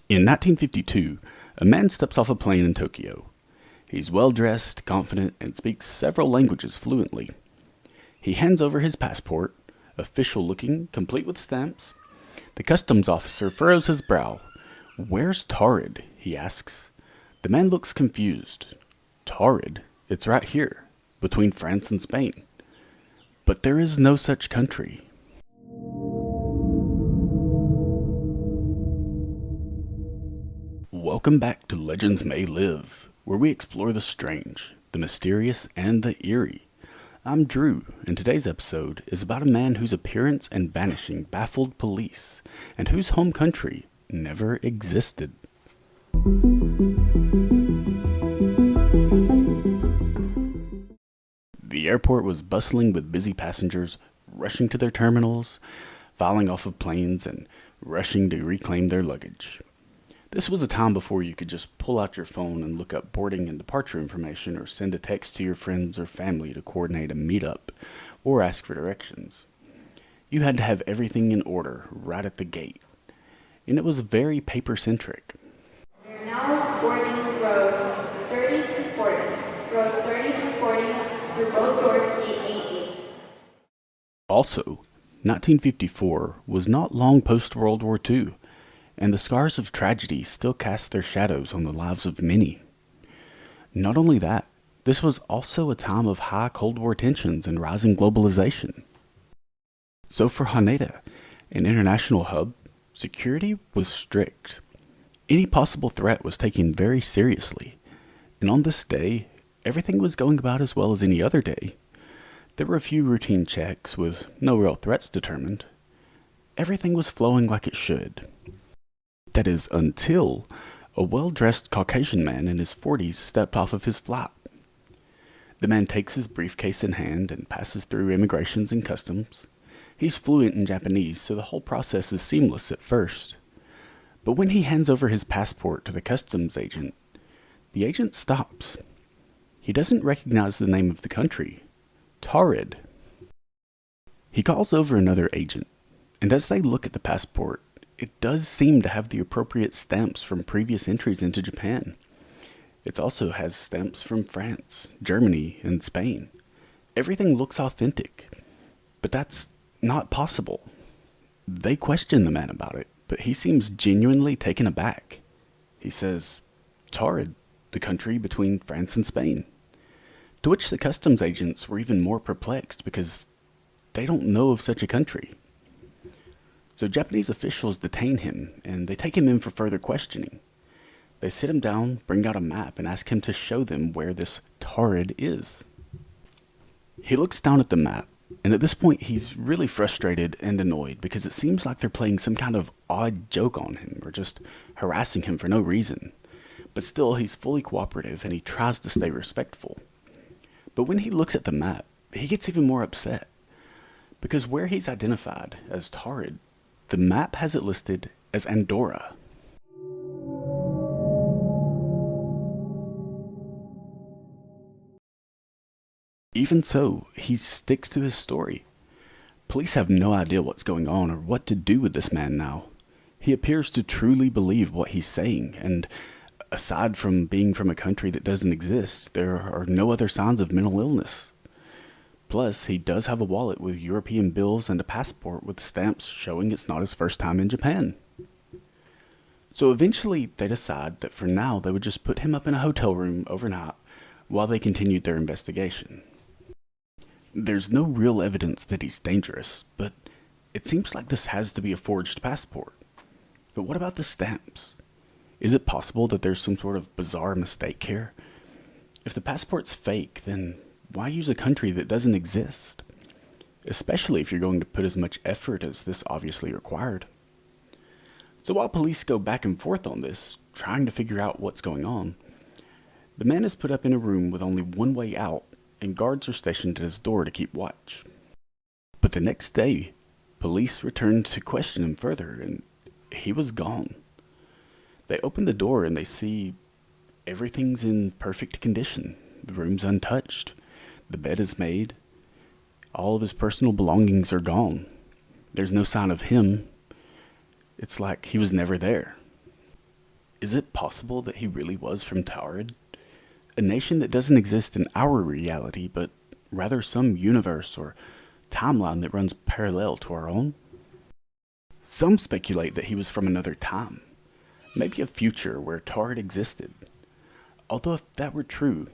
In 1952, a man steps off a plane in Tokyo. He's well dressed, confident, and speaks several languages fluently. He hands over his passport, official looking, complete with stamps. The customs officer furrows his brow. "Where's Taurid?" he asks. The man looks confused. Taurid? It's right here, between France and Spain. But there is no such country. Welcome back to Legends May Live, where we explore the strange, the mysterious, and the eerie. I'm Drew, and today's episode is about a man whose appearance and vanishing baffled police, and whose home country never existed. The airport was bustling with busy passengers rushing to their terminals, filing off of planes, and rushing to reclaim their luggage. This was a time before you could just pull out your phone and look up boarding and departure information, or send a text to your friends or family to coordinate a meetup or ask for directions. You had to have everything in order right at the gate, and it was very paper-centric. We are now boarding rows 30 to 40. Rows 30 to 40 through both doors 888. Also, 1954 was not long post-World War II, and the scars of tragedy still cast their shadows on the lives of many. Not only that, this was also a time of high Cold War tensions and rising globalization. So for Haneda, an international hub, security was strict. Any possible threat was taken very seriously, and on this day, everything was going about as well as any other day. There were a few routine checks with no real threats determined. Everything was flowing like it should. That is, until a well-dressed Caucasian man in his 40s stepped off of his flight. The man takes his briefcase in hand and passes through immigrations and customs. He's fluent in Japanese, so the whole process is seamless at first. But when he hands over his passport to the customs agent, the agent stops. He doesn't recognize the name of the country, Taurid. He calls over another agent, and as they look at the passport, it does seem to have the appropriate stamps from previous entries into Japan. It also has stamps from France, Germany, and Spain. Everything looks authentic, but that's not possible. They question the man about it, but he seems genuinely taken aback. He says, "Taurid, the country between France and Spain." To which the customs agents were even more perplexed because they don't know of such a country. So Japanese officials detain him, and they take him in for further questioning. They sit him down, bring out a map, and ask him to show them where this Taurid is. He looks down at the map, and at this point he's really frustrated and annoyed because it seems like they're playing some kind of odd joke on him, or just harassing him for no reason. But still, he's fully cooperative, and he tries to stay respectful. But when he looks at the map, he gets even more upset, because where he's identified as Taurid, the map has it listed as Andorra. Even so, he sticks to his story. Police have no idea what's going on or what to do with this man now. He appears to truly believe what he's saying, and aside from being from a country that doesn't exist, there are no other signs of mental illness. Plus, he does have a wallet with European bills and a passport with stamps showing it's not his first time in Japan. So eventually, they decide that for now they would just put him up in a hotel room overnight while they continued their investigation. There's no real evidence that he's dangerous, but it seems like this has to be a forged passport. But what about the stamps? Is it possible that there's some sort of bizarre mistake here? If the passport's fake, then why use a country that doesn't exist? Especially if you're going to put as much effort as this obviously required. So while police go back and forth on this, trying to figure out what's going on, the man is put up in a room with only one way out, and guards are stationed at his door to keep watch. But the next day, police returned to question him further, and he was gone. They open the door and they see everything's in perfect condition. The room's untouched. The bed is made. All of his personal belongings are gone. There's no sign of him. It's like he was never there. Is it possible that he really was from Taurid? A nation that doesn't exist in our reality, but rather some universe or timeline that runs parallel to our own? Some speculate that he was from another time, maybe a future where Taurid existed. Although if that were true,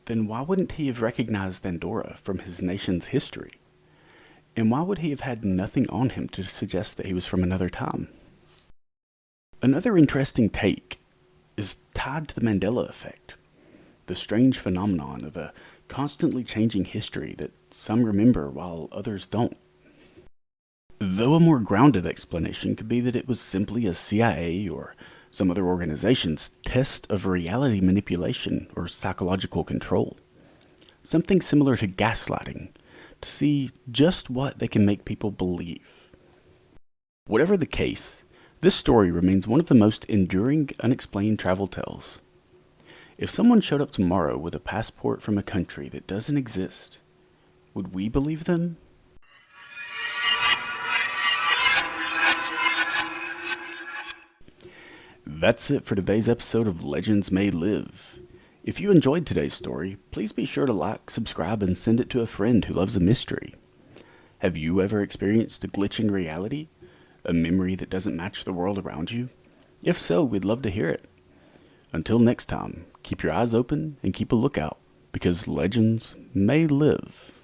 then why wouldn't he have recognized Andorra from his nation's history? And why would he have had nothing on him to suggest that he was from another time? Another interesting take is tied to the Mandela Effect, the strange phenomenon of a constantly changing history that some remember while others don't. Though a more grounded explanation could be that it was simply a CIA or some other organization's test of reality manipulation or psychological control. Something similar to gaslighting, to see just what they can make people believe. Whatever the case, this story remains one of the most enduring unexplained travel tales. If someone showed up tomorrow with a passport from a country that doesn't exist, would we believe them? That's it for today's episode of Legends May Live. If you enjoyed today's story, please be sure to like, subscribe, and send it to a friend who loves a mystery. Have you ever experienced a glitch in reality? A memory that doesn't match the world around you? If so, we'd love to hear it. Until next time, keep your eyes open and keep a lookout, because legends may live.